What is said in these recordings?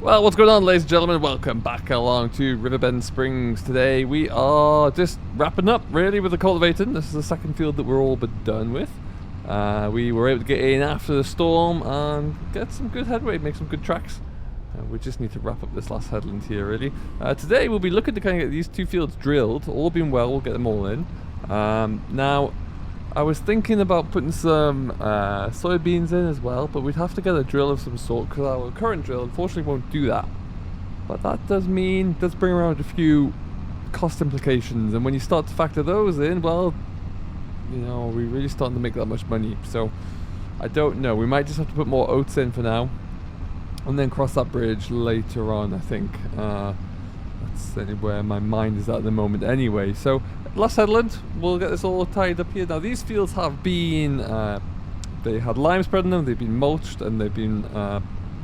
Well, what's going on, ladies and gentlemen? Welcome back along to Riverbend Springs. Today we are just wrapping up, really, with the cultivating. This is the second field that we're all but done with. We were able to get in after the storm and get some good headway, make some good tracks. We just need to wrap up this last headland here, really. Today we'll be looking to kind of get these two fields drilled. All being well, we'll get them all in. Now, I was thinking about putting some soybeans in as well, but we'd have to get a drill of some sort because our current drill unfortunately won't do that. But that does bring around a few cost implications, and when you start to factor those in, well, you know, we're really starting to make that much money. So I don't know, we might just have to put more oats in for now and then cross that bridge later on, I think. That's certainly where my mind is at the moment anyway. So last headland, we'll get this all tied up here. Now these fields have been, they had lime spread in them, they've been mulched, and they've been,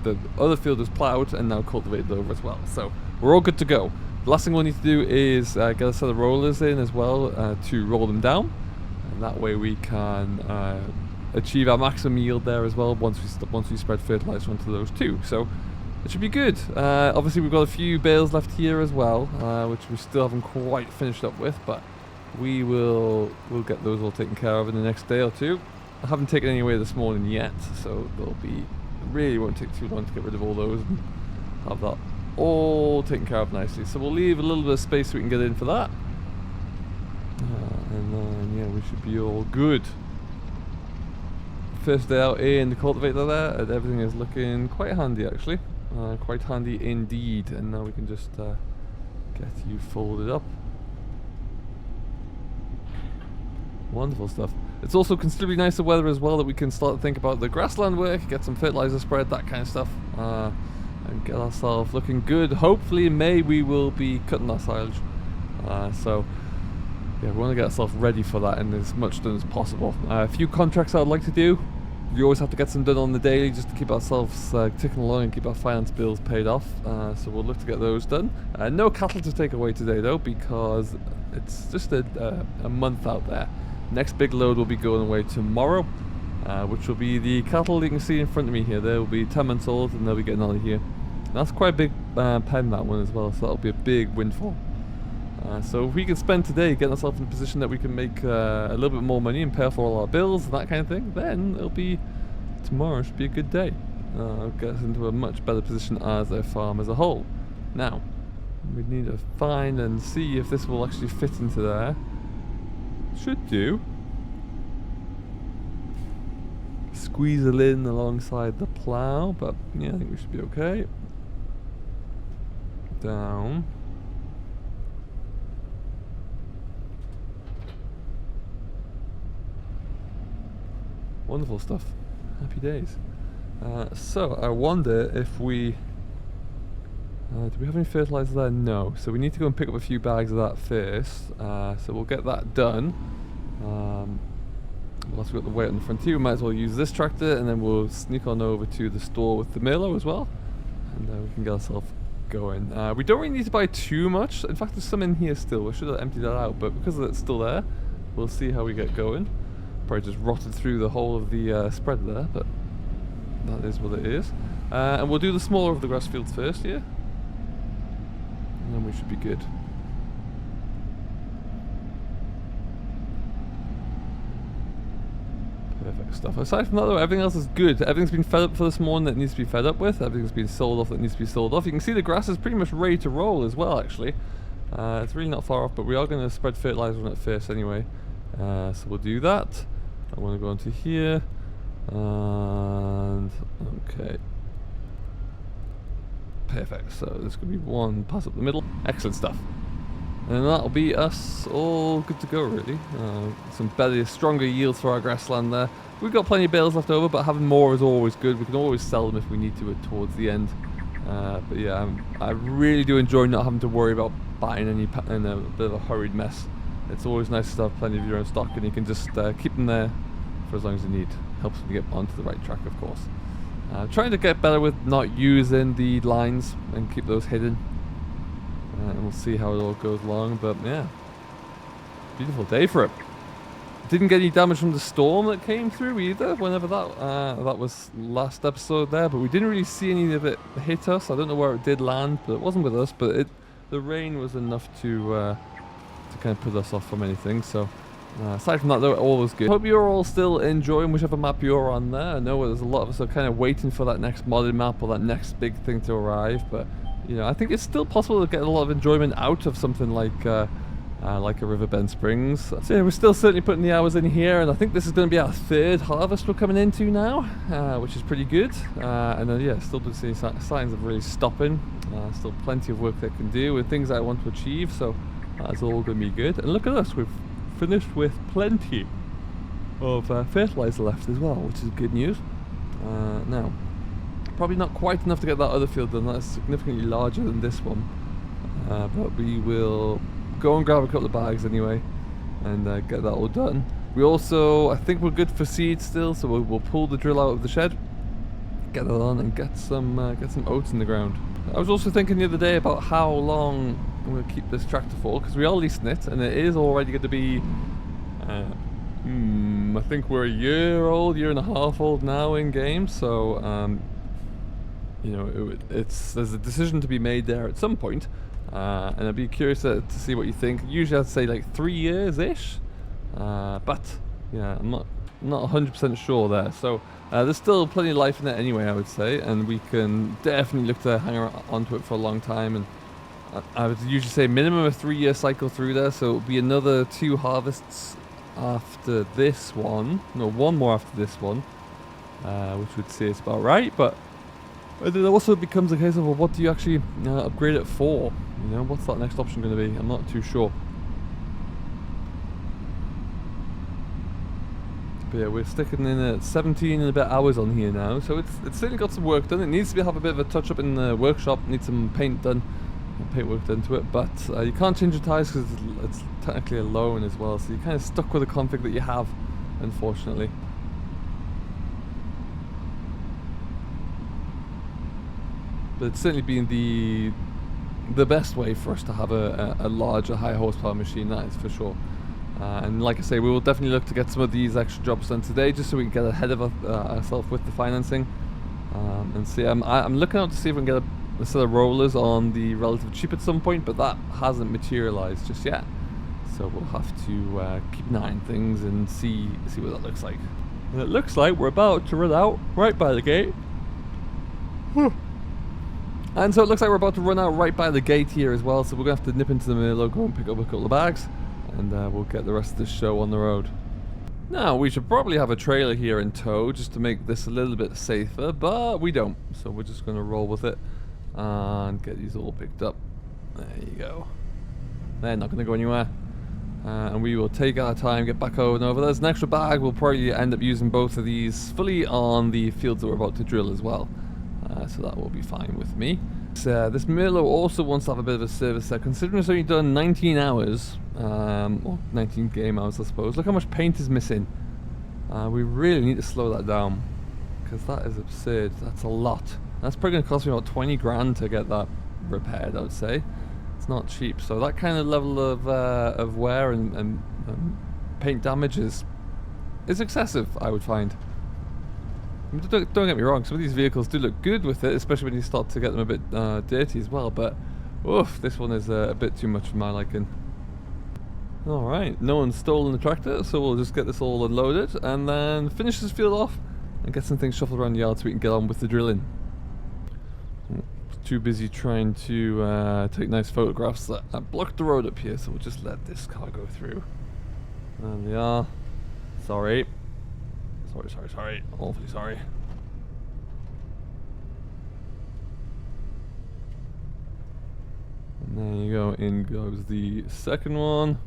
the other field was ploughed and now cultivated over as well. So we're all good to go. The last thing we'll need to do is get a set of rollers in as well to roll them down. And that way we can achieve our maximum yield there as well once we spread fertilizer onto those too. So it should be good. Obviously we've got a few bales left here as well, which we still haven't quite finished up with, but we'll get those all taken care of in the next day or two. I haven't taken any away this morning yet, so really won't take too long to get rid of all those and have that all taken care of nicely. So we'll leave a little bit of space so we can get in for that, and then yeah, we should be all good. First day out in the cultivator there, and everything is looking quite handy actually. Quite handy indeed, and now we can just get you folded up. Wonderful stuff. It's also considerably nicer weather as well that we can start to think about the grassland work, get some fertilizer spread, that kind of stuff, and get ourselves looking good. Hopefully in May we will be cutting our silage, so yeah, we want to get ourselves ready for that and as much done as possible. A few contracts I'd like to do. We always have to get some done on the daily just to keep ourselves ticking along and keep our finance bills paid off. So we'll look to get those done. No cattle to take away today though, because it's just a month out there. Next big load will be going away tomorrow, which will be the cattle you can see in front of me here. They will be 10 months old and they'll be getting out of here. And that's quite a big pen, that one as well, so that'll be a big windfall. So if we can spend today getting ourselves in a position that we can make a little bit more money and pay for all our bills and that kind of thing, then tomorrow should be a good day. It'll get us into a much better position as a farm as a whole. Now, we need to find and see if this will actually fit into there. Should do. Squeeze it in alongside the plough, but yeah, I think we should be okay. Down. Wonderful stuff. Happy days. So I wonder if we do we have any fertilizer there? No. So we need to go and pick up a few bags of that first. So we'll get that done. Once we've got the weight on the frontier, we might as well use this tractor, and then we'll sneak on over to the store with the mailer as well, and we can get ourselves going. We don't really need to buy too much. In fact, there's some in here still. We should have emptied that out, but because it's still there, we'll see how we get going. Probably just rotted through the whole of the spread there, but that is what it is. And we'll do the smaller of the grass fields first here, and then we should be good. Perfect stuff. Aside from that though, everything else is good. Everything's been fed up for this morning that needs to be fed up with. Everything's been sold off that needs to be sold off. You can see the grass is pretty much ready to roll as well actually. It's really not far off, but we are going to spread fertilizer on it first anyway. So we'll do that. I want to go into here, and okay, perfect. So there's going to be one pass up the middle. Excellent stuff. And that'll be us all good to go really. Some better, stronger yields for our grassland there. We've got plenty of bales left over, but having more is always good. We can always sell them if we need to towards the end. But yeah, I really do enjoy not having to worry about buying any in a bit of a hurried mess. It's always nice to have plenty of your own stock, and you can just keep them there for as long as you need. Helps you get onto the right track, of course. Trying to get better with not using the lines and keep those hidden. And we'll see how it all goes along, but yeah. Beautiful day for it. Didn't get any damage from the storm that came through either, whenever that was last episode there, but we didn't really see any of it hit us. I don't know where it did land, but it wasn't with us, but the rain was enough to kind of put us off from anything, so aside from that though, all was good. Hope you're all still enjoying whichever map you're on there. I know there's a lot of us are kind of waiting for that next modded map or that next big thing to arrive, but you know, I think it's still possible to get a lot of enjoyment out of something like a Riverbend Springs. So yeah, we're still certainly putting the hours in here, and I think this is going to be our third harvest we're coming into now, which is pretty good. And then yeah, still don't see signs of really stopping. Still plenty of work that can do with things I want to achieve, so that's all going to be good. And look at us, we've finished with plenty of fertilizer left as well, which is good news. Now, probably not quite enough to get that other field done. That's significantly larger than this one, but we will go and grab a couple of bags anyway and get that all done. We also, I think we're good for seed still, so we'll pull the drill out of the shed, get that on, and get some oats in the ground. I was also thinking the other day about how long I'm going to keep this tractor for, because we are leasing it, and it is already going to be I think we're a year and a half old now in game, so you know, there's a decision to be made there at some point. And I'd be curious to see what you think. Usually I'd say like 3 years-ish, but yeah, I'm not 100% sure there. So there's still plenty of life in it anyway, I would say, and we can definitely look to hang onto it for a long time. And I would usually say minimum a 3-year cycle through there, so it'll be another 2 harvests after this one. No, 1 more after this one, which would say it's about right. But it also becomes a case of, well, what do you actually upgrade it for? You know, what's that next option going to be? I'm not too sure. But yeah, we're sticking in at 17 and a bit hours on here now, so it's certainly got some work done. It needs to have a bit of a touch up in the workshop, needs some paint done, paint work done to it, but you can't change the tyres because it's technically a loan as well, so you're kind of stuck with the config that you have, unfortunately. But it's certainly been the best way for us to have a larger, high horsepower machine, that is for sure. And like I say, we will definitely look to get some of these extra jobs done today, just so we can get ahead of ourselves with the financing. And see, I'm looking out to see if we can get a set of rollers on the relative cheap at some point, but that hasn't materialized just yet. So we'll have to keep an eye on things and see what that looks like. And it looks like we're about to run out right by the gate. And so it looks like we're about to run out right by the gate here as well, so we're going to have to nip into the middle, go and pick up a couple of bags, and we'll get the rest of the show on the road. Now, we should probably have a trailer here in tow just to make this a little bit safer, but we don't, so we're just going to roll with it and get these all picked up. There you go. They're not going to go anywhere. And we will take our time, get back over and over. There's an extra bag. We'll probably end up using both of these fully on the fields that we're about to drill as well. So that will be fine with me. This Merlot also wants to have a bit of a service there, considering it's only done 19 hours, or 19 game hours I suppose. Look how much paint is missing. We really need to slow that down, because that is absurd. That's a lot. That's probably going to cost me about 20 grand to get that repaired, I would say. It's not cheap, so that kind of level of wear and paint damage is excessive, I would find. I mean, don't get me wrong, some of these vehicles do look good with it, especially when you start to get them a bit dirty as well, but oof, this one is a bit too much for my liking. Alright, no one's stolen the tractor, so we'll just get this all unloaded and then finish this field off and get some things shuffled around the yard so we can get on with the drilling. Too busy trying to take nice photographs that blocked the road up here, so we'll just let this car go through. There we are. Sorry. Sorry. Awfully sorry. And there you go, in goes the second one.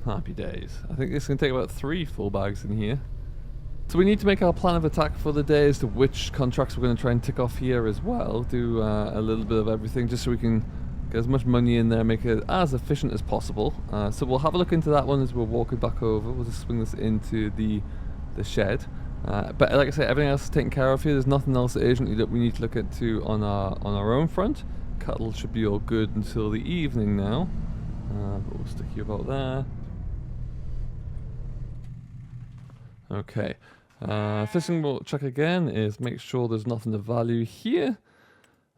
Happy days. I think this can take about 3 full bags in here. So we need to make our plan of attack for the day as to which contracts we're going to try and tick off here as well. Do a little bit of everything just so we can get as much money in there, make it as efficient as possible. So we'll have a look into that one as we're walking back over. We'll just swing this into the shed. But like I say, everything else is taken care of here. There's nothing else urgently that we need to look into on our own front. Cattle should be all good until the evening now. But we'll stick you about there. Okay. First thing we'll check again is make sure there's nothing of value here.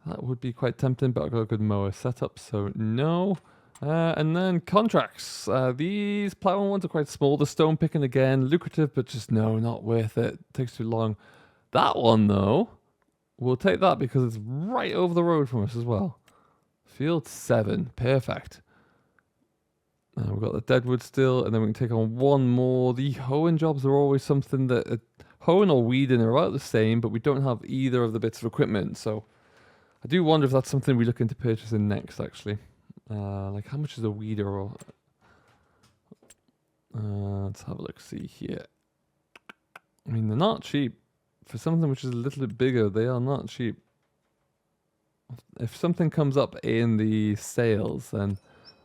That would be quite tempting, but I've got a good mower setup, so no. And then contracts. These plowing ones are quite small. The stone picking again, lucrative, but just no, not worth it. Takes too long. That one though, we'll take that because it's right over the road from us as well. Field 7, perfect. We've got the deadwood still, and then we can take on one more. The hoeing jobs are always something that hoeing or weeding are about the same, but we don't have either of the bits of equipment, so I do wonder if that's something we look into purchasing next, actually. Like, how much is a weeder? Or let's have a look. See here. I mean, they're not cheap for something which is a little bit bigger. They are not cheap. If something comes up in the sales, then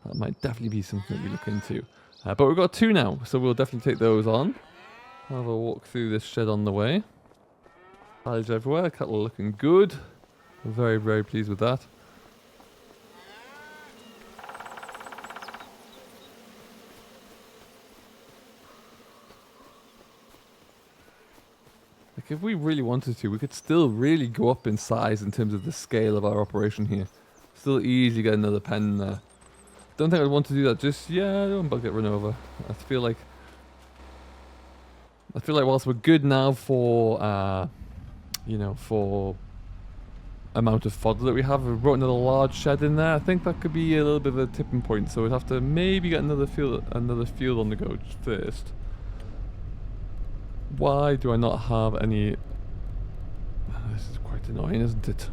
that might definitely be something we look into. But we've got 2 now, so we'll definitely take those on. Have a walk through this shed on the way. Silage everywhere. Cattle looking good. I'm very, very pleased with that. Like, if we really wanted to, we could still really go up in size in terms of the scale of our operation here. Still easily get another pen there. Don't think I'd want to do that just yet. I don't want to get run over. I feel like whilst we're good now for, you know, for amount of fodder that we have, if we brought another large shed in there, I think that could be a little bit of a tipping point. So we'd have to maybe get another field on the go first. Why do I not have any? This is quite annoying, isn't it?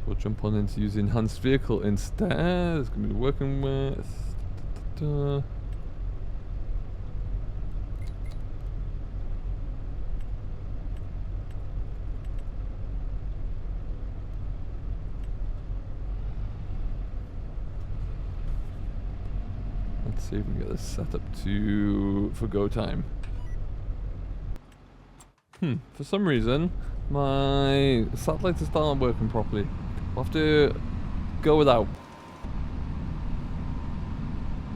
We'll jump on into using enhanced vehicle instead. It's going to be working with. Let's see if we can get this set up for go time. For some reason, my satellites are still not working properly. I'll have to go without.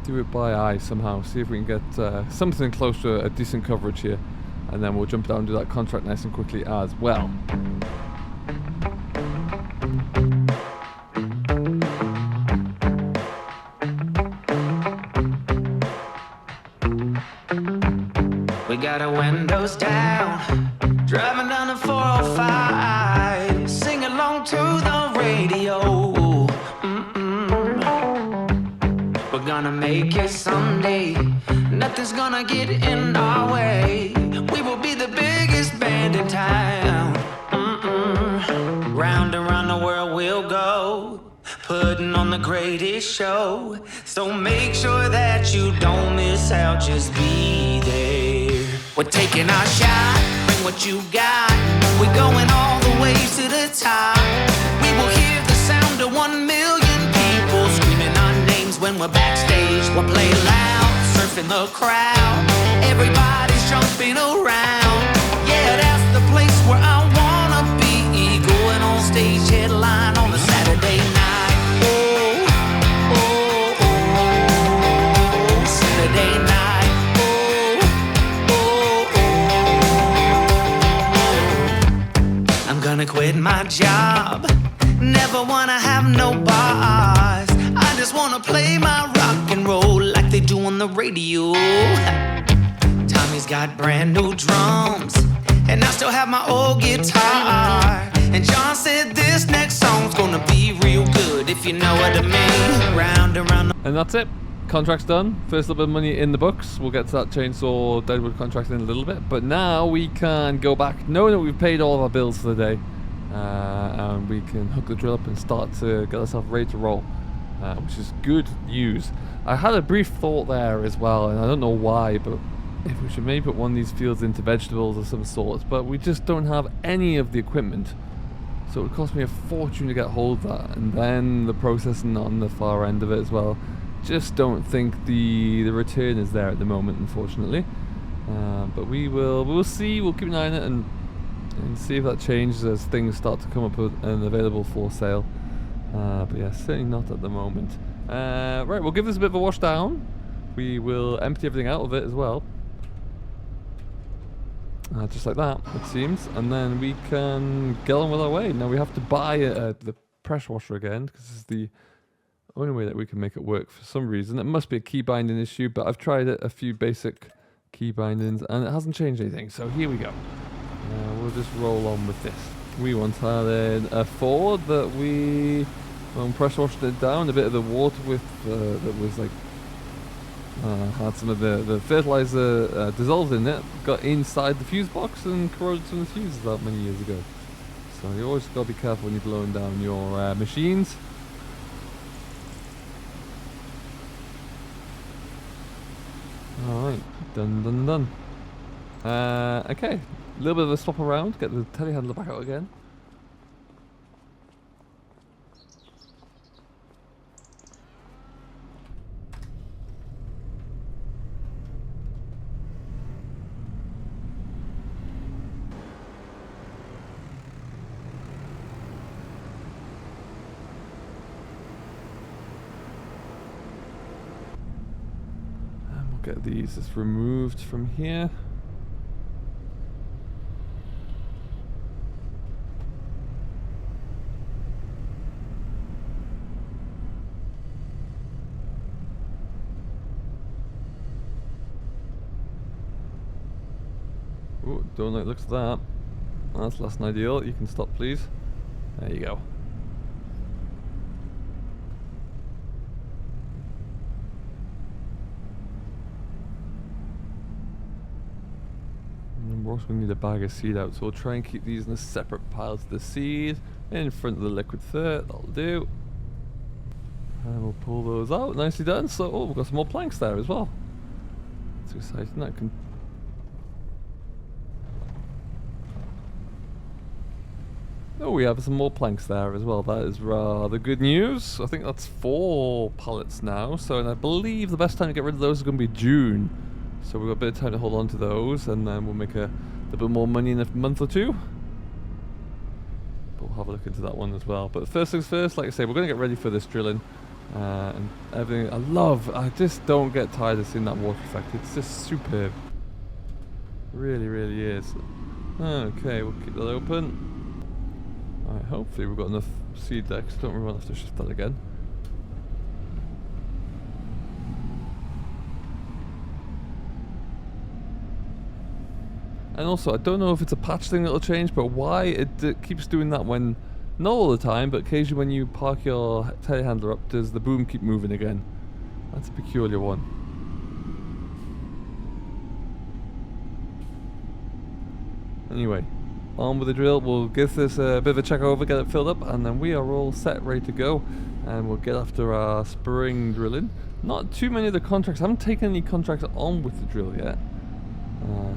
Do it by eye somehow. See if we can get something close to a decent coverage here. And then we'll jump down and do that contract nice and quickly as well. We got our windows down, driving down the 405, sing along to the radio. We're gonna make it someday, nothing's gonna get in our way. We will be the biggest band in town. Round and round the world we'll go, putting on the greatest show. So make sure that you don't miss out, just be there. We're taking our shot, bring what you got. We're going all the way to the top. We will hear the sound of 1 million people screaming our names when we're backstage. We'll play loud, surfing the crowd. Everybody's jumping around. Yeah, that's the place where I wanna be. Going on stage, headline on a Saturday night. Oh, oh, oh, Saturday night. Gonna quit my job, never wanna have no bars. I just wanna play my rock and roll like they do on the radio. Tommy's got brand new drums, and I still have my old guitar. And John said this next song's gonna be real good, if you know what I mean. Round and round. And that's it. Contract's done. First little bit of money in the books. We'll get to that chainsaw deadwood contract in a little bit. But now we can go back knowing that we've paid all of our bills for the day. And we can hook the drill up and start to get ourselves ready to roll. Which is good news. I had a brief thought there as well, and I don't know why, but if we should maybe put one of these fields into vegetables of some sort. But we just don't have any of the equipment. So it would cost me a fortune to get hold of that. And then the processing on the far end of it as well. Just don't think the return is there at the moment, unfortunately. But we'll see. We'll keep an eye on it, and and see if that changes as things start to come up and available for sale. But yeah, certainly not at the moment. Right, we'll give this a bit of a wash down. We will empty everything out of it as well. Just like that, it seems. And then we can get on with our way. Now we have to buy the pressure washer again, because this is the only way that we can make it work for some reason. It must be a key binding issue, but I've tried it, a few basic key bindings, and it hasn't changed anything. So here we go. We'll just roll on with this. We once had a Ford that we pressure washed it down. A bit of the water with that was like had some of the fertilizer dissolved in it, got inside the fuse box and corroded some of the fuses that many years ago. So you always got to be careful when you're blowing down your machines. Alright, done. Okay, a little bit of a swap around, get the telehandler back out again. Get these just removed from here. Ooh, don't like the looks of that. That's less than ideal. You can stop, please. There you go. We're also going to need a bag of seed out, so we'll try and keep these in a separate pile to the seed in front of the liquid dirt. That'll do. And we'll pull those out. Nicely done. So, oh, we've got some more planks there as well. That's exciting. That can. Oh, we have some more planks there as well. That is rather good news. I think that's 4 pallets now. So, and I believe the best time to get rid of those is going to be June. So we've got a bit of time to hold on to those, and then we'll make a little bit more money in a month or two. But we'll have a look into that one as well. But first things first, like I say, we're going to get ready for this drilling. And everything I just don't get tired of seeing that water effect. It's just superb. Really, really is. Okay, we'll keep that open. Alright, hopefully we've got enough seed there, 'cause don't really want to have to shift that again. And also, I don't know if it's a patch thing that'll change, but why it keeps doing that when, not all the time, but occasionally when you park your telehandler up, does the boom keep moving again? That's a peculiar one. Anyway, on with the drill. We'll give this a bit of a check over, get it filled up, and then we are all set, ready to go. And we'll get after our spring drilling. Not too many of the contracts. I haven't taken any contracts on with the drill yet.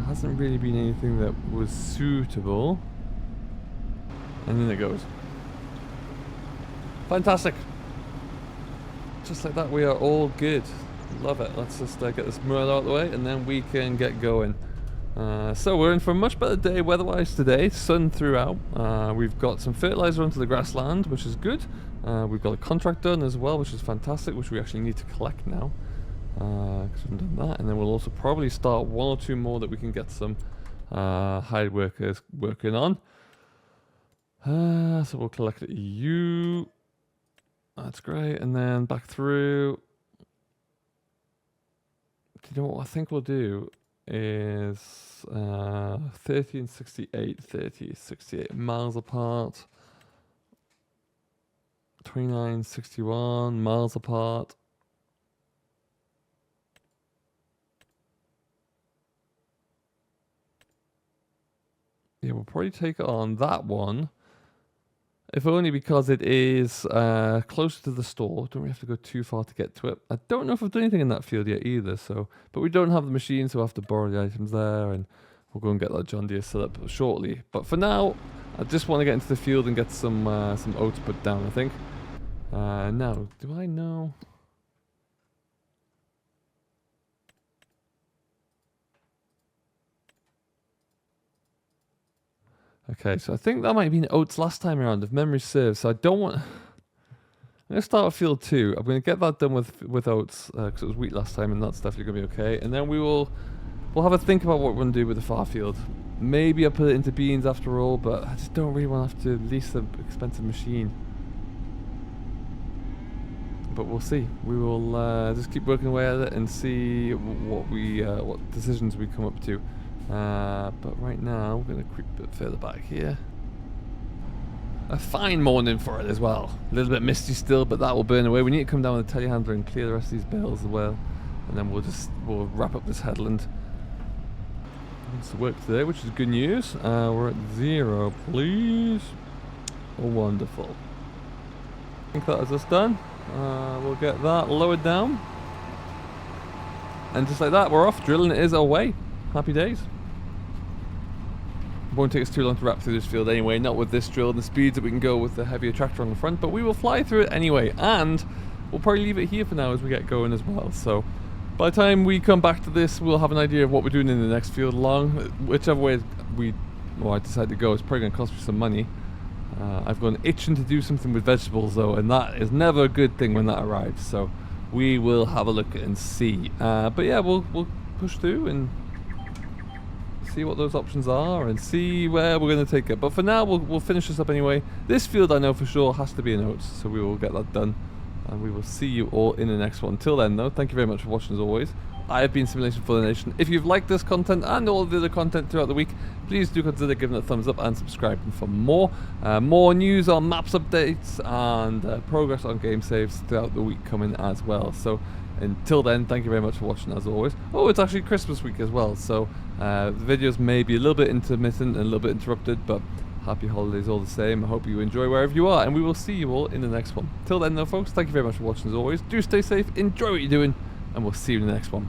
Hasn't really been anything that was suitable. And then it goes. Fantastic. Just like that, we are all good. Love it. Let's just get this mud out of the way, and then we can get going. So we're in for a much better day weather-wise today. Sun throughout. We've got some fertilizer onto the grassland, which is good. We've got a contract done as well, which is fantastic, which we actually need to collect now. Because we haven't done that, and then we'll also probably start 1 or 2 more that we can get some hired workers working on. So we'll collect you. That's great, and then back through. Do you know what I think we'll do is 30 and 68, 30, 68 miles apart. 29, 61 miles apart. Yeah, we'll probably take on that one, if only because it is closer to the store. Don't we have to go too far to get to it? I don't know if I've done anything in that field yet either. So, but we don't have the machine, so we'll have to borrow the items there, and we'll go and get that John Deere set up shortly. But for now, I just want to get into the field and get some oats put down, I think. Now, do I know? Okay, so I think that might have been oats last time around, if memory serves. So I don't want... I'm going to start with field 2. I'm going to get that done with oats, because it was wheat last time, and that's definitely going to be okay. And then we'll have a think about what we're going to do with the far field. Maybe I'll put it into beans after all, but I just don't really want to have to lease an expensive machine. But we'll see. We will just keep working away at it and see what decisions we come up to. But right now, we're going to creep a bit further back here. A fine morning for it as well. A little bit misty still, but that will burn away. We need to come down with the telehandler and clear the rest of these bales as well. And then we'll wrap up this headland. It's work today, which is good news. We're at 0, please. Oh, wonderful. I think that is us done. We'll get that lowered down. And just like that, we're off. Drilling is away. Happy days. It won't take us too long to wrap through this field anyway, not with this drill and the speeds that we can go with the heavier tractor on the front, but we will fly through it anyway, and we'll probably leave it here for now as we get going as well. So by the time we come back to this, we'll have an idea of what we're doing in the next field along. Whichever way I decide to go, it's probably going to cost me some money. I've gone itching to do something with vegetables though, and that is never a good thing when that arrives, so we will have a look and see. But yeah, we'll push through and see what those options are and see where we're going to take it. But for now, we'll finish this up anyway. This field I know for sure has to be an oats, so we will get that done. And we will see you all in the next one. Till then though, thank you very much for watching as always. I have been Simulation for the Nation. If you've liked this content and all of the other content throughout the week, please do consider giving it a thumbs up and subscribing for more. More news on maps updates and progress on game saves throughout the week coming as well. So until then, thank you very much for watching as always. Oh, it's actually Christmas week as well, so the videos may be a little bit intermittent and a little bit interrupted, but happy holidays all the same. I hope you enjoy wherever you are, and we will see you all in the next one. Till then though folks, thank you very much for watching as always. Do stay safe, enjoy what you're doing, and we'll see you in the next one.